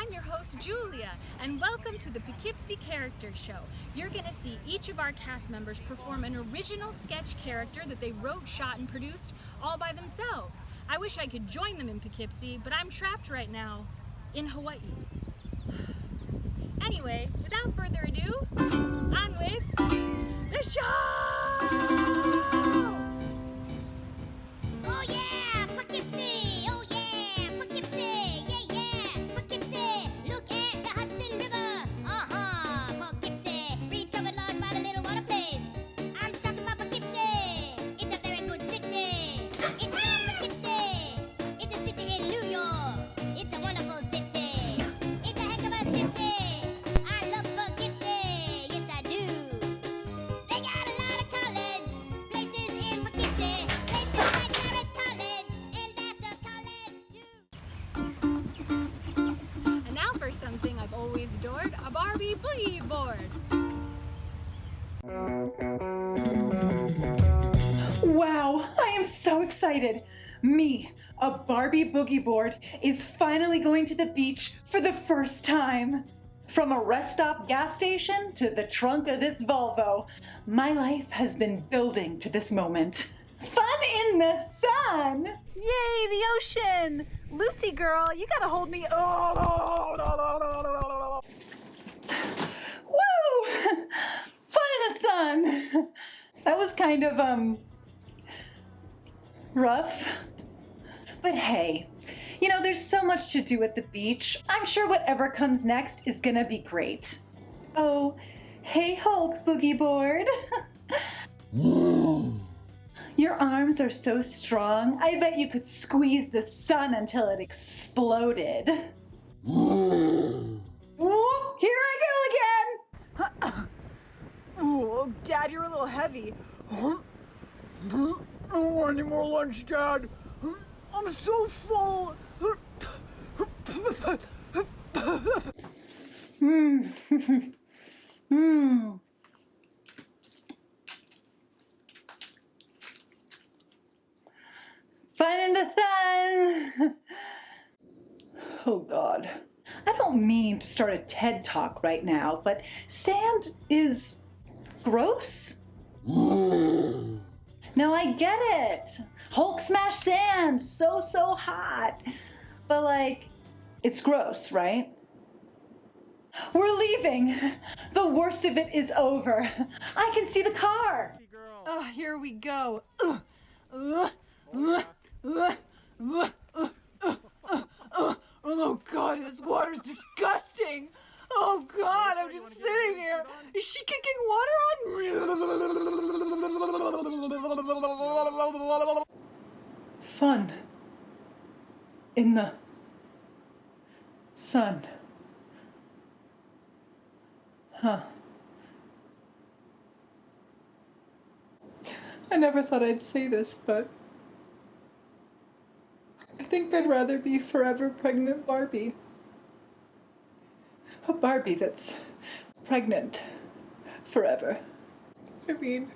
I'm your host, Julia, and welcome to the Poughkeepsie Character Show. You're going to see each of our cast members perform an original sketch character that they wrote, shot, and produced all by themselves. I wish I could join them in Poughkeepsie, but I'm trapped right now in Hawaii. Anyway, without further ado, on with the show! Oh yeah, Poughkeepsie! Oh yeah, Poughkeepsie! Yeah, yeah, Poughkeepsie! Look at the Hudson River! Uh-huh, Poughkeepsie! Recovered large by the little water place. I'm talking about Poughkeepsie! It's a very good city! It's called Poughkeepsie! It's a city in New York! It's a wonderful city! It's a heck of a city! I love Poughkeepsie! Yes, I do! They got a lot of college places in Poughkeepsie! Places like Norris College and Vassar College, too! And now for something I've always adored, a Barbie Boogie Board. Wow, I am so excited. Me, a Barbie boogie board, is finally going to the beach for the first time. From a rest stop gas station to the trunk of this Volvo, my life has been building to this moment. Fun in the sun! Yay, the ocean! Lucy girl, you gotta hold me. Woo! Fun in the sun! That was kind of, rough. But hey, you know, there's so much to do at the beach. I'm sure whatever comes next is gonna be great. Oh, hey Hulk Boogie Board. Your arms are so strong, I bet you could squeeze the sun until it exploded. Whoop, here I go again! Ooh, Dad, you're a little heavy. I don't want any more lunch, Dad. I'm so full. Fun in the sun! Oh God. I don't mean to start a TED Talk right now, but sand is gross? No, I get it. Hulk smash sand, so hot. But like, it's gross, right? We're leaving. The worst of it is over. I can see the car. Oh, here we go. Oh God, this water's disgusting. Oh God, I'm just sitting here. Is she kicking water on me? Fun in the sun. Huh. I never thought I'd say this, but I think I'd rather be forever pregnant Barbie. A Barbie that's pregnant forever. I mean,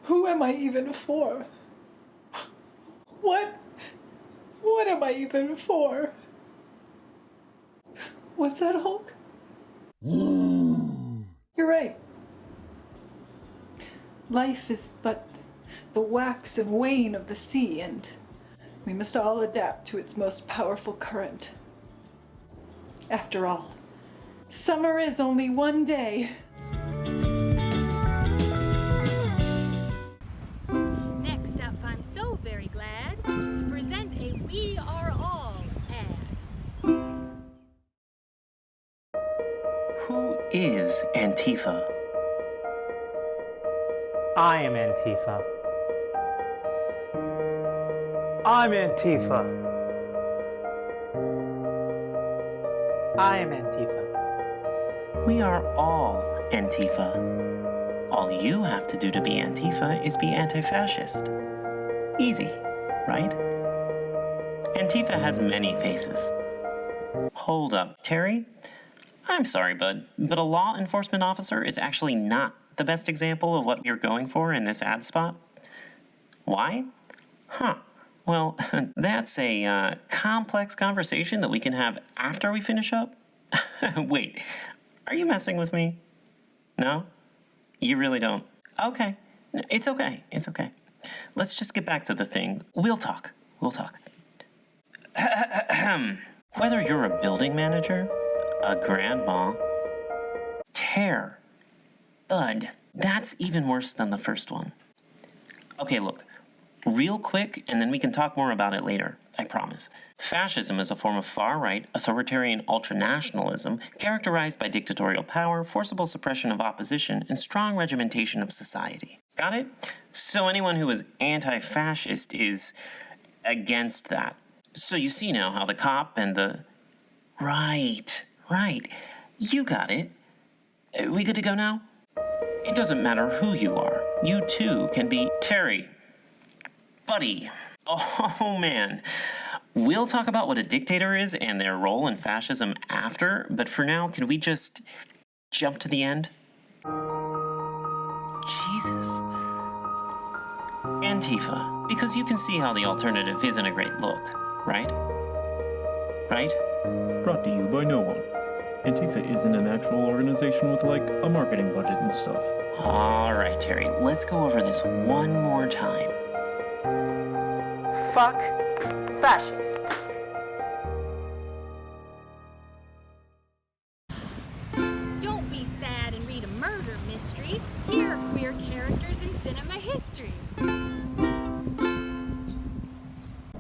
who am I even for? What am I even for? What's that, Hulk? You're right. Life is but the wax and wane of the sea, and we must all adapt to its most powerful current. After all, summer is only one day. Next up, I'm so very glad to present a We Are All ad. Who is Antifa? I am Antifa. I'm Antifa. I am Antifa. We are all Antifa. All you have to do to be Antifa is be anti-fascist. Easy, right? Antifa has many faces. Hold up, Terry? I'm sorry, bud, but a law enforcement officer is actually not the best example of what you're going for in this ad spot. Why? Huh. Well, that's a complex conversation that we can have after we finish up. Wait, are you messing with me? No? You really don't? Okay. It's okay. It's okay. Let's just get back to the thing. We'll talk. We'll talk. Whether you're a building manager, a grandma, tear, bud, that's even worse than the first one. Okay, look. Real quick, and then we can talk more about it later, I promise. Fascism is a form of far-right, authoritarian ultranationalism characterized by dictatorial power, forcible suppression of opposition, and strong regimentation of society. Got it? So anyone who is anti-fascist is against that. So you see now how the cop and the... Right. You got it. We good to go now? It doesn't matter who you are. You too can be Terry. Buddy. Oh man. We'll talk about what a dictator is and their role in fascism after, but for now, can we just jump to the end? Jesus. Antifa. Because you can see how the alternative isn't a great look, right? Right? Brought to you by no one. Antifa isn't an actual organization with, like, a marketing budget and stuff. All right, Terry, let's go over this one more time. Fuck fascists. Don't be sad and read a murder mystery. Here are queer characters in cinema history.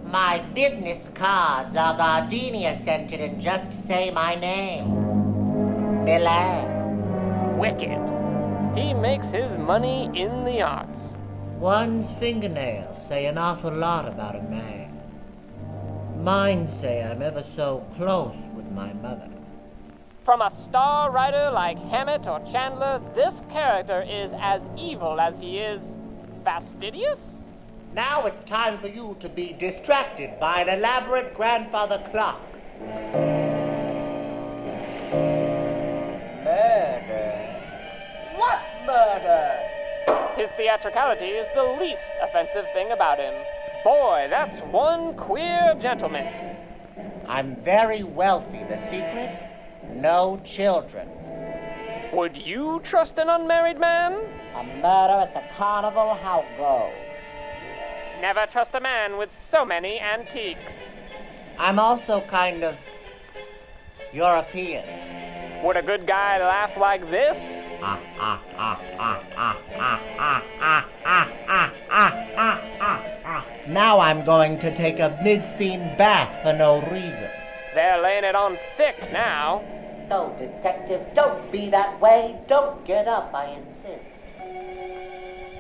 My business cards are gardenia scented and just say my name. Milan. Wicked. He makes his money in the arts. One's fingernails say an awful lot about a man. Mine say I'm ever so close with my mother. From a star writer like Hammett or Chandler, this character is as evil as he is fastidious? Now it's time for you to be distracted by an elaborate grandfather clock. Murder? What murder? His theatricality is the least offensive thing about him. Boy, that's one queer gentleman. I'm very wealthy. The secret? No children. Would you trust an unmarried man? A murder at the carnival? How goes? Never trust a man with so many antiques. I'm also kind of European. Would a good guy laugh like this? Now I'm going to take a mid-scene bath for no reason. They're laying it on thick now. No, detective, don't be that way. Don't get up, I insist.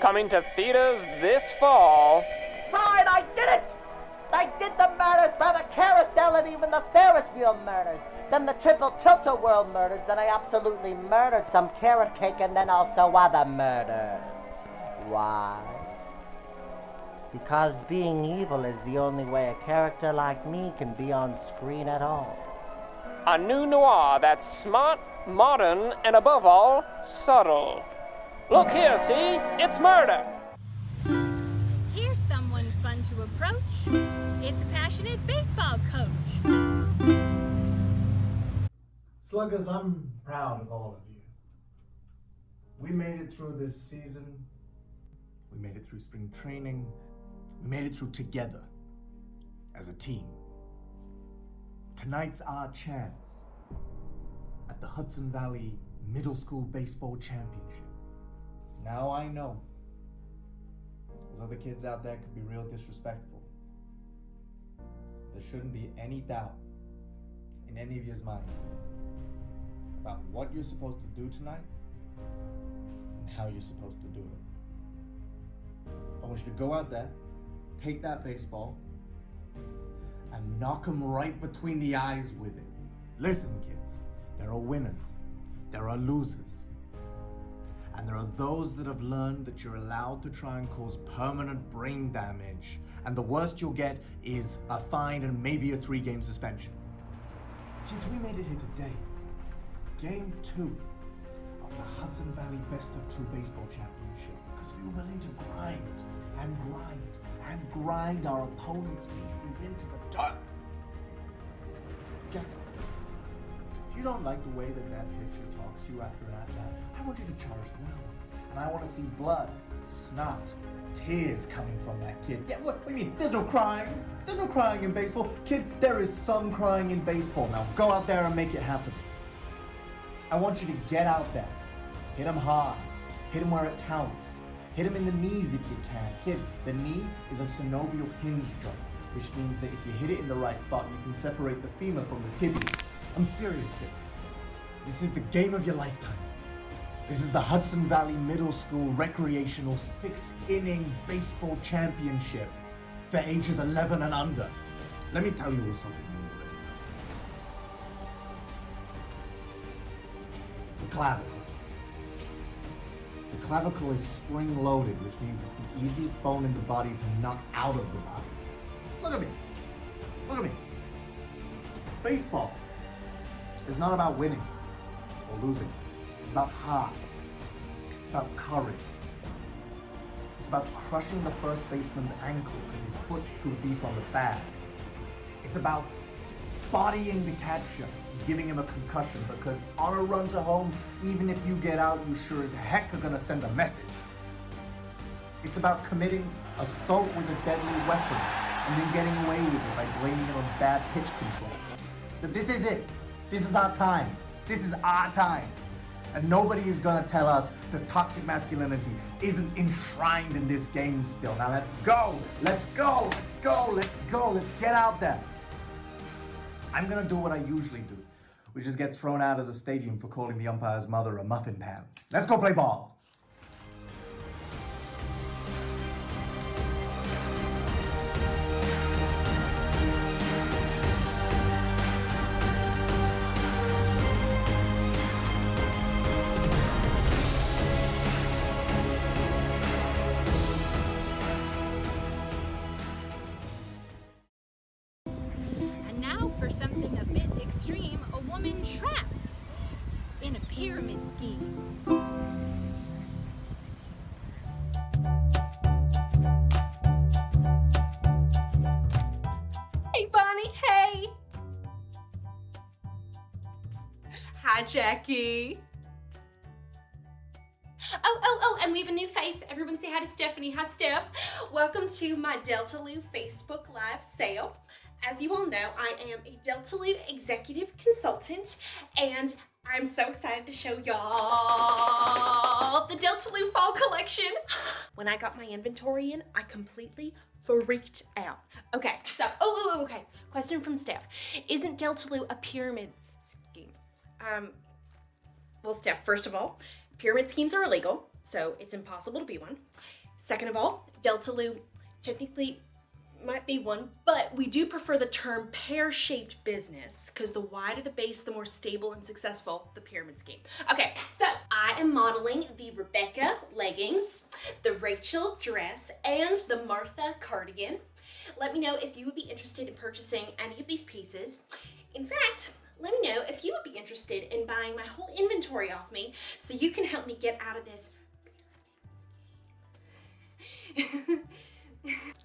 Coming to theaters this fall. Fine, I did it! I did the murders, Brother Carousel, and even the Ferris wheel murders. Then the Triple Tilt-A-Whirl murders. Then I absolutely murdered some carrot cake, and then also other murders. Why? Because being evil is the only way a character like me can be on screen at all. A new noir that's smart, modern, and above all, subtle. Look here, see? It's murder. Here's someone fun to approach. It's a passionate baseball coach. Sluggers, I'm proud of all of you. We made it through this season. We made it through spring training. We made it through together as a team. Tonight's our chance at the Hudson Valley Middle School Baseball Championship. Now I know those other kids out there could be real disrespectful. There shouldn't be any doubt in any of your minds about what you're supposed to do tonight and how you're supposed to do it. I want you to go out there, take that baseball, and knock them right between the eyes with it. Listen, kids, there are winners, there are losers, and there are those that have learned that you're allowed to try and cause permanent brain damage, and the worst you'll get is a fine and maybe a 3-game suspension. Kids, we made it here today. Game 2 of the Hudson Valley Best of 2 Baseball Championship, because we were willing to grind and grind and grind our opponents' faces into the dirt. Jackson, if you don't like the way that pitcher talks to you after an at-bat, I want you to charge the mound. And I want to see blood, snot, tears coming from that kid. Yeah, what do you mean? There's no crying. There's no crying in baseball. Kid, there is some crying in baseball. Now go out there and make it happen. I want you to get out there. Hit him hard. Hit him where it counts. Hit him in the knees if you can. Kid, the knee is a synovial hinge joint, which means that if you hit it in the right spot, you can separate the femur from the tibia. I'm serious, kids. This is the game of your lifetime. This is the Hudson Valley Middle School Recreational 6-inning Baseball Championship for ages 11 and under. Let me tell you something you already know. The clavicle. The clavicle is spring-loaded, which means it's the easiest bone in the body to knock out of the body. Look at me. Look at me. Baseball is not about winning or losing. It's about heart. It's about courage. It's about crushing the first baseman's ankle because his foot's too deep on the bag. It's about bodying the catcher, giving him a concussion, because on a run to home, even if you get out, you sure as heck are gonna send a message. It's about committing assault with a deadly weapon and then getting away with it by blaming it on bad pitch control. But this is it. This is our time. This is our time. And nobody is gonna tell us that toxic masculinity isn't enshrined in this game still. Now let's go. Let's go. Let's go. Let's go. Let's get out there. I'm gonna do what I usually do, which is get thrown out of the stadium for calling the umpire's mother a muffin pan. Let's go play ball. And now for something a bit extreme, a woman trapped in a pyramid scheme. Hey, Bonnie, hey! Hi, Jackie. Oh, and we have a new face. Everyone say hi to Stephanie. Hi, Steph. Welcome to my Deltaloo Facebook Live sale. As you all know, I am a Deltaloo executive consultant, and I'm so excited to show y'all the Deltaloo fall collection. When I got my inventory in, I completely freaked out. Okay, so, okay. Question from Steph. Isn't Deltaloo a pyramid scheme? Well, Steph, first of all, pyramid schemes are illegal, so it's impossible to be one. Second of all, Deltaloo technically might be one, but we do prefer the term pear-shaped business because the wider the base, the more stable and successful the pyramid scheme. Okay, so I am modeling the Rebecca leggings, the Rachel dress, and the Martha cardigan. Let me know if you would be interested in purchasing any of these pieces. In fact, let me know if you would be interested in buying my whole inventory off me so you can help me get out of this.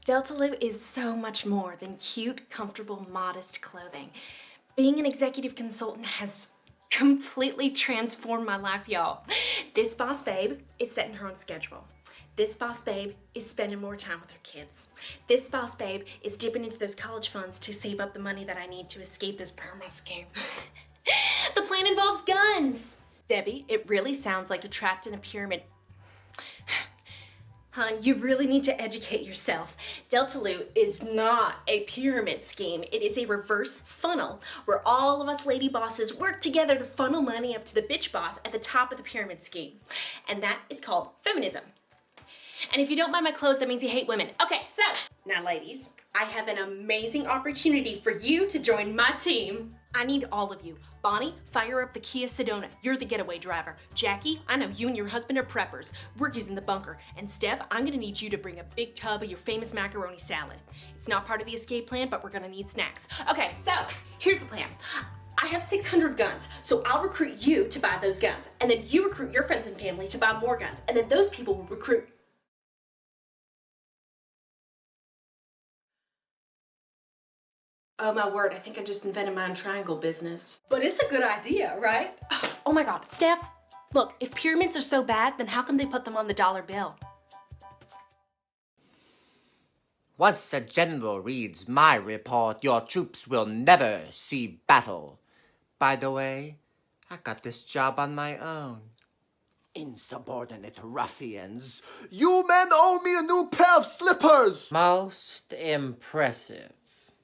Deltaloo is so much more than cute, comfortable, modest clothing. Being an executive consultant has completely transformed my life, y'all. This boss babe is setting her own schedule. This boss babe is spending more time with her kids. This boss babe is dipping into those college funds to save up the money that I need to escape this pyramid scheme. The plan involves guns. Debbie, it really sounds like you're trapped in a pyramid. Hon, you really need to educate yourself. Deltaloo is not a pyramid scheme. It is a reverse funnel where all of us lady bosses work together to funnel money up to the bitch boss at the top of the pyramid scheme. And that is called feminism. And if you don't buy my clothes, that means you hate women. Okay, so now ladies, I have an amazing opportunity for you to join my team. I need all of you. Bonnie, fire up the Kia Sedona. You're the getaway driver. Jackie, I know you and your husband are preppers. We're using the bunker. And Steph, I'm gonna need you to bring a big tub of your famous macaroni salad. It's not part of the escape plan, but we're gonna need snacks. Okay, so here's the plan. I have 600 guns, so I'll recruit you to buy those guns. And then you recruit your friends and family to buy more guns. And then those people will recruit Oh my word, I think I just invented my own triangle business. But it's a good idea, right? Oh my god, Steph, look, if pyramids are so bad, then how come they put them on the dollar bill? Once a general reads my report, your troops will never see battle. By the way, I got this job on my own. Insubordinate ruffians. You men owe me a new pair of slippers! Most impressive.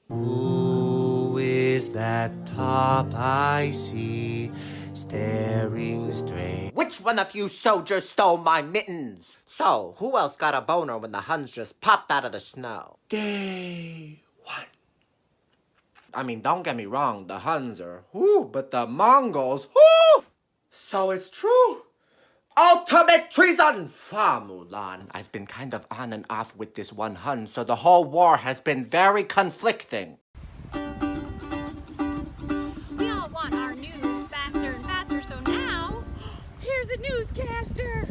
Who is that top I see, staring straight? Which one of you soldiers stole my mittens? So, who else got a boner when the Huns just popped out of the snow? Day one. I mean, don't get me wrong, the Huns are, whoo, but the Mongols, whoo! So it's true. Ultimate treason! Ah, Mulan, I've been kind of on and off with this one Hun, so the whole war has been very conflicting. We all want our news faster and faster, so now, here's a newscaster!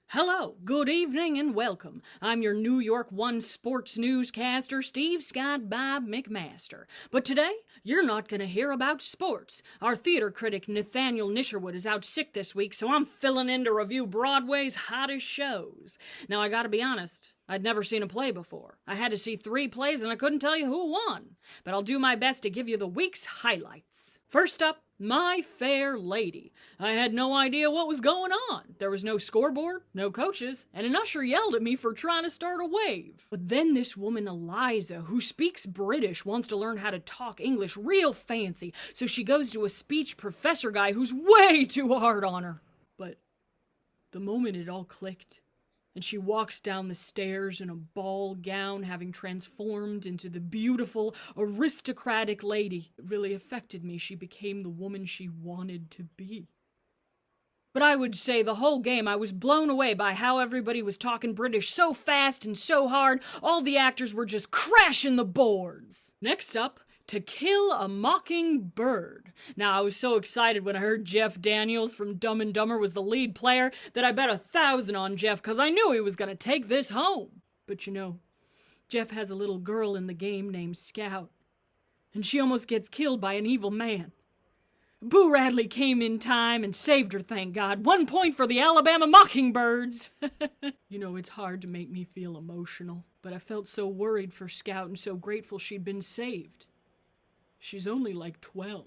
Hello, good evening, and welcome. I'm your New York One sports newscaster, Steve Scott Bob McMaster. But today, you're not going to hear about sports. Our theater critic, Nathaniel Nisherwood, is out sick this week, so I'm filling in to review Broadway's hottest shows. Now, I gotta be honest, I'd never seen a play before. I had to see 3 plays, and I couldn't tell you who won. But I'll do my best to give you the week's highlights. First up, My Fair Lady. I had no idea what was going on. There was no scoreboard, no coaches, and an usher yelled at me for trying to start a wave. But then this woman Eliza, who speaks British, wants to learn how to talk English real fancy, so she goes to a speech professor guy who's way too hard on her. But the moment it all clicked, and she walks down the stairs in a ball gown, having transformed into the beautiful, aristocratic lady. It really affected me. She became the woman she wanted to be. But I would say the whole game I was blown away by how everybody was talking British so fast and so hard, all the actors were just crashing the boards. Next up, To Kill a Mockingbird. Now, I was so excited when I heard Jeff Daniels from Dumb and Dumber was the lead player that I bet 1,000 on Jeff because I knew he was going to take this home. But you know, Jeff has a little girl in the game named Scout, and she almost gets killed by an evil man. Boo Radley came in time and saved her, thank God. 1 point for the Alabama Mockingbirds. You know, it's hard to make me feel emotional, but I felt so worried for Scout and so grateful she'd been saved. She's only like 12.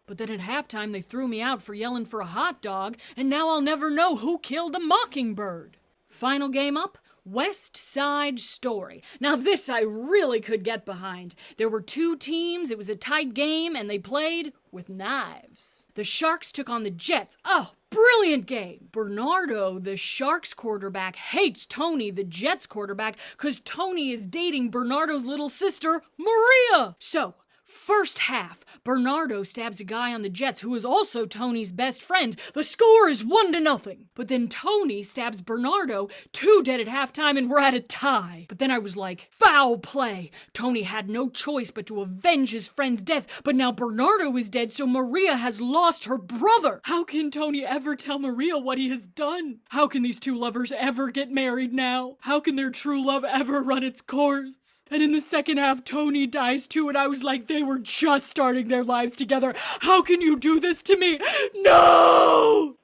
But then at halftime, they threw me out for yelling for a hot dog, and now I'll never know who killed the mockingbird. Final game up, West Side Story. Now this I really could get behind. There were 2 teams, it was a tight game, and they played with knives. The Sharks took on the Jets. Oh, brilliant game. Bernardo, the Sharks quarterback, hates Tony, the Jets quarterback, because Tony is dating Bernardo's little sister, Maria. So, first half, Bernardo stabs a guy on the Jets who is also Tony's best friend. The score is 1-0. But then Tony stabs Bernardo, 2 dead at halftime, and we're at a tie. But then I was like, foul play. Tony had no choice but to avenge his friend's death, but now Bernardo is dead, so Maria has lost her brother. How can Tony ever tell Maria what he has done? How can these 2 lovers ever get married now? How can their true love ever run its course? And in the second half, Tony dies too, and I was like, they were just starting their lives together. How can you do this to me? No!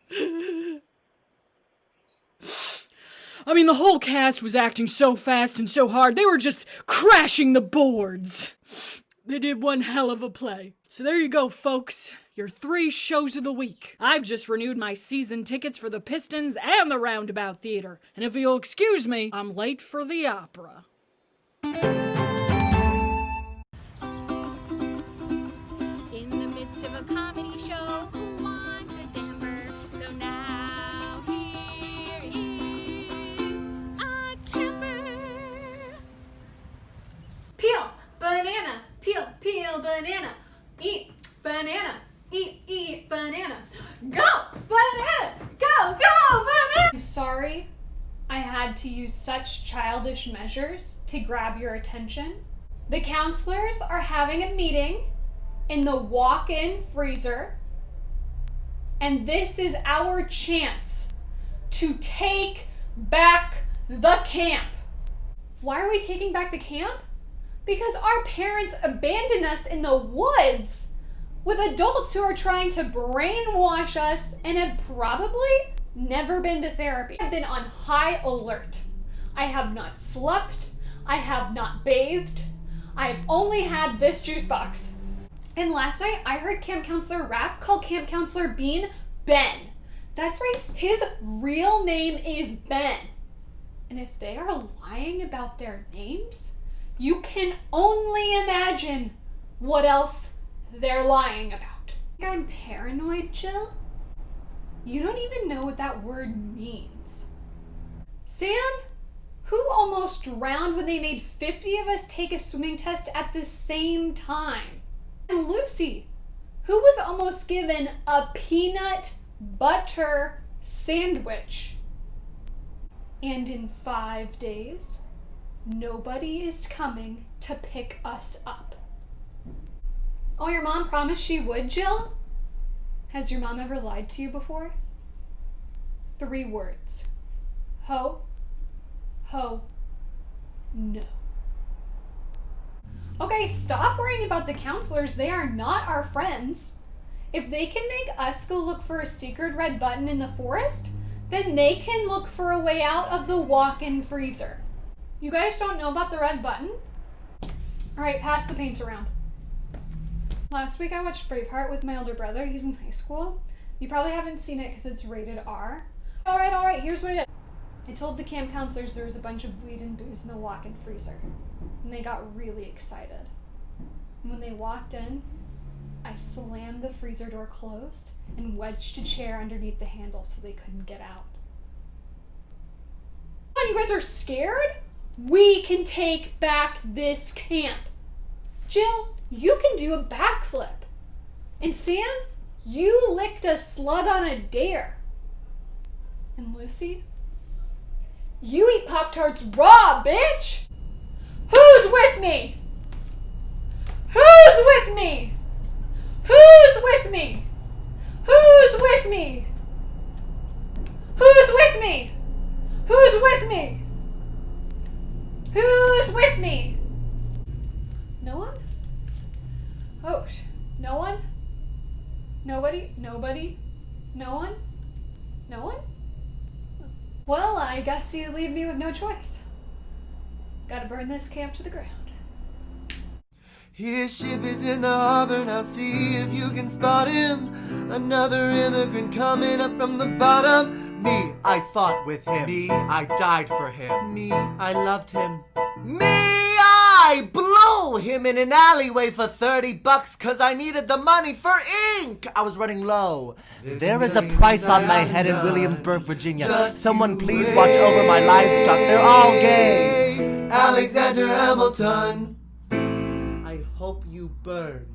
I mean, the whole cast was acting so fast and so hard, they were just crashing the boards. They did one hell of a play. So there you go, folks. Your 3 shows of the week. I've just renewed my season tickets for the Pistons and the Roundabout Theater. And if you'll excuse me, I'm late for the opera. In the midst of a comedy show, who wants a damper? So now here is a camper. Peel, banana, peel, banana. Eat, banana, eat, banana. Go, bananas, go, banana! I'm sorry I had to use such childish measures to grab your attention. The counselors are having a meeting in the walk-in freezer, And this is our chance to take back the camp. Why are we taking back the camp? Because our parents abandoned us in the woods with adults who are trying to brainwash us and have probably never been to therapy. I've been on high alert. I have not slept. I have not bathed. I've only had this juice box. And last night I heard Camp Counselor Rapp call Camp Counselor Bean Ben. That's right, his real name is Ben. And if they are lying about their names, you can only imagine what else they're lying about. I'm paranoid, Jill? You don't even know what that word means. Sam, who almost drowned when they made 50 of us take a swimming test at the same time? And Lucy, who was almost given a peanut butter sandwich. And in 5 days, nobody is coming to pick us up. Oh, your mom promised she would, Jill? Has your mom ever lied to you before? 3 words. Ho, no. Okay, stop worrying about the counselors. They are not our friends. If they can make us go look for a secret red button in the forest, then they can look for a way out of the walk-in freezer. You guys don't know about the red button? All right, pass the paints around. Last week I watched Braveheart with my older brother. He's in high school. You probably haven't seen it because it's rated R. All right, here's what it is. I told the camp counselors there was a bunch of weed and booze in the walk-in freezer, and they got really excited. And when they walked in, I slammed the freezer door closed and wedged a chair underneath the handle so they couldn't get out. Come on, you guys are scared? We can take back this camp. Jill, you can do a backflip. And Sam, you licked a slug on a dare. And Lucy, you eat Pop-Tarts raw, bitch! Who's with me? Who's with me? Who's with me? Who's with me? Who's with me? Who's with me? Who's with me? No one? Oh, no one? Nobody? Nobody? No one? No one? Well, I guess you leave me with no choice. Gotta burn this camp to the ground. His ship is in the harbor, now see if you can spot him. Another immigrant coming up from the bottom. Me, I fought with him. Me, I died for him. Me, I loved him. Me, I blew him in an alleyway for $30 cause I needed the money for ink. I was running low. There is a price on my head in Williamsburg, Virginia. Someone please watch over my livestock. They're all gay. Alexander Hamilton, I hope you burn.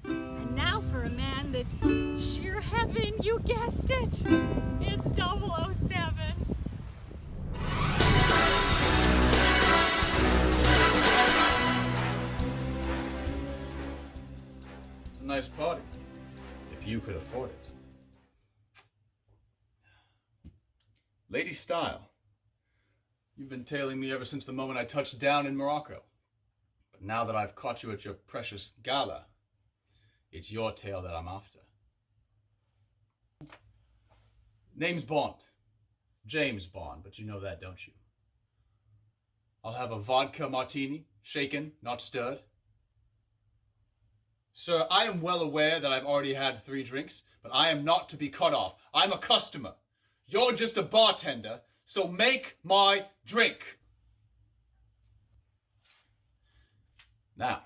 And now for a man that's sheer heaven, you guessed it. It's 007. It's a nice party, if you could afford it. Lady Style, you've been tailing me ever since the moment I touched down in Morocco. But now that I've caught you at your precious gala, it's your tail that I'm after. Name's Bond. James Bond, but you know that, don't you? I'll have a vodka martini, shaken, not stirred. Sir, I am well aware that I've already had 3 drinks, but I am not to be cut off. I'm a customer. You're just a bartender, so make my drink. Now,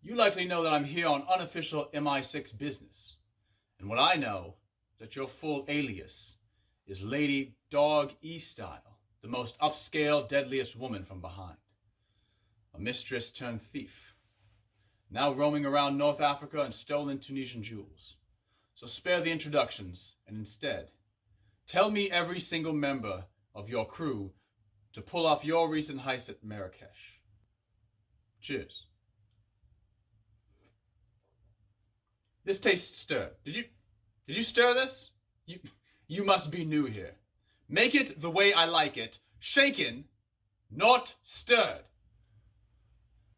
you likely know that I'm here on unofficial MI6 business. And what I know is that your full alias is Lady Dog E-Style, the most upscale, deadliest woman from behind. A mistress turned thief. Now roaming around North Africa and stolen Tunisian jewels. So spare the introductions and instead, tell me every single member of your crew to pull off your recent heist at Marrakesh. Cheers. This tastes stirred. Did you stir this? You must be new here. Make it the way I like it. Shaken, not stirred.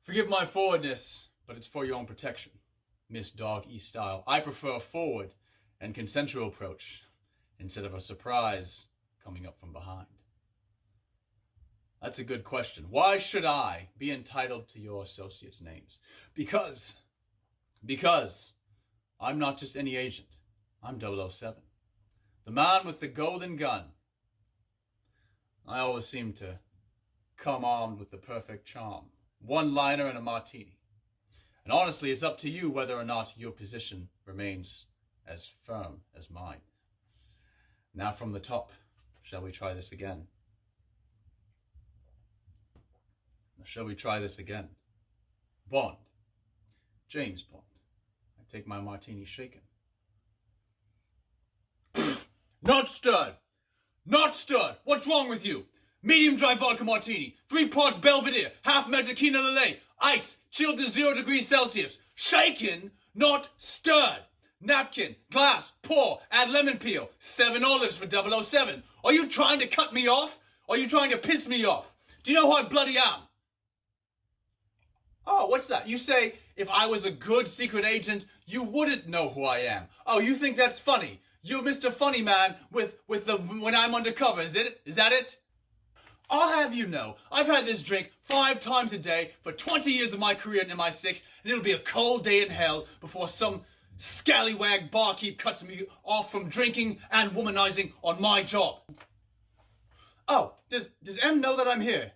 Forgive my forwardness, but it's for your own protection. Miss Dog East Style. I prefer a forward and consensual approach instead of a surprise coming up from behind. That's a good question. Why should I be entitled to your associates' names? Because I'm not just any agent. I'm 007. The man with the golden gun. I always seem to come armed with the perfect charm. One-liner and a martini. And honestly, it's up to you whether or not your position remains as firm as mine. Now from the top, shall we try this again? Shall we try this again? Bond. James Bond. I take my martini shaken. Not stirred! Not stirred! What's wrong with you? Medium dry vodka martini, 3 parts Belvedere, half measure Quina Lillet, ice, chilled to 0 degrees Celsius. Shaken, not stirred. Napkin, glass, pour, add lemon peel, 7 olives for 007. Are you trying to cut me off? Or are you trying to piss me off? Do you know who I bloody am? Oh, what's that? You say, if I was a good secret agent, you wouldn't know who I am. Oh, you think that's funny? You're Mr. Funny Man with the when I'm undercover, is it? Is that it? I'll have you know, I've had this drink 5 times a day for 20 years of my career in MI6, and it'll be a cold day in hell before some scallywag barkeep cuts me off from drinking and womanizing on my job. Oh, does M know that I'm here?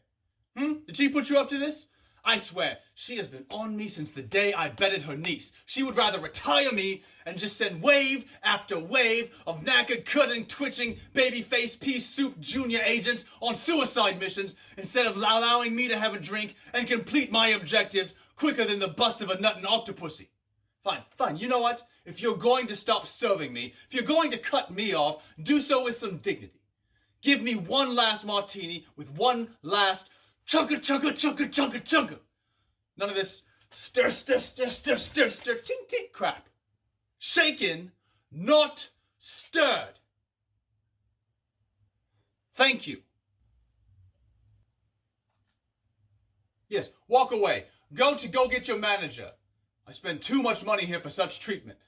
Did she put you up to this? I swear, she has been on me since the day I bedded her niece. She would rather retire me and just send wave after wave of knackered, cutting, twitching, babyface pea soup junior agents on suicide missions instead of allowing me to have a drink and complete my objectives quicker than the bust of a nut and octopussy. Fine, you know what? If you're going to stop serving me, if you're going to cut me off, do so with some dignity. Give me one last martini with one last chugga. None of this stir, tink, tink crap. Shaken, not stirred. Thank you. Yes, walk away. Go get your manager. I spend too much money here for such treatment.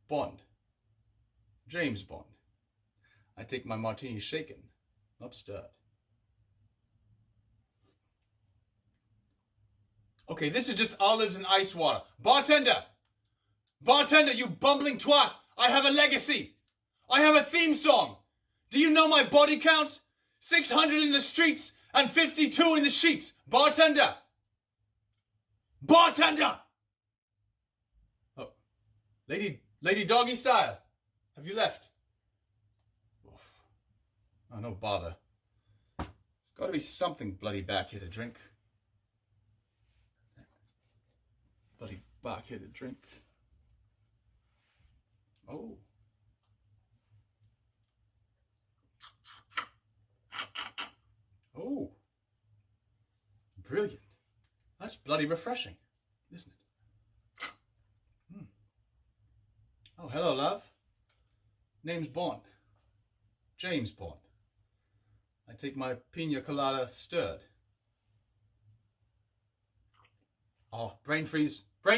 Bond. James Bond. I take my martini shaken, not stirred. Okay, this is just olives and ice water. Bartender, you bumbling twat. I have a legacy. I have a theme song. Do you know my body count? 600 in the streets and 52 in the sheets. Bartender. Oh, Lady Doggy Style. Have you left? Oh, no bother. There's got to be something bloody back here to drink. Bloody back here to drink. Oh. Oh. Brilliant. That's bloody refreshing, isn't it? Oh, hello, love. Name's Bond. James Bond. I take my pina colada stirred. Oh, brain freeze. So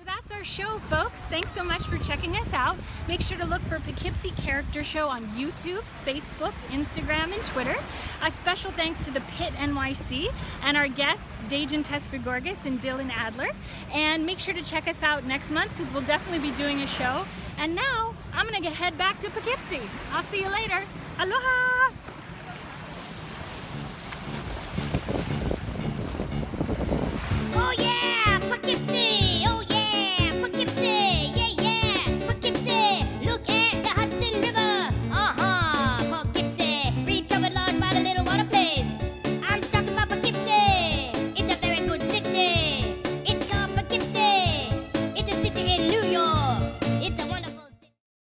that's our show, folks. Thanks so much for checking us out. Make sure to look for Poughkeepsie Character Show on YouTube, Facebook, Instagram, and Twitter. A special thanks to the Pit NYC and our guests, Dajan Tesfigorgas and Dylan Adler. And make sure to check us out next month because we'll definitely be doing a show. And now I'm gonna head back to Poughkeepsie. I'll see you later. Aloha!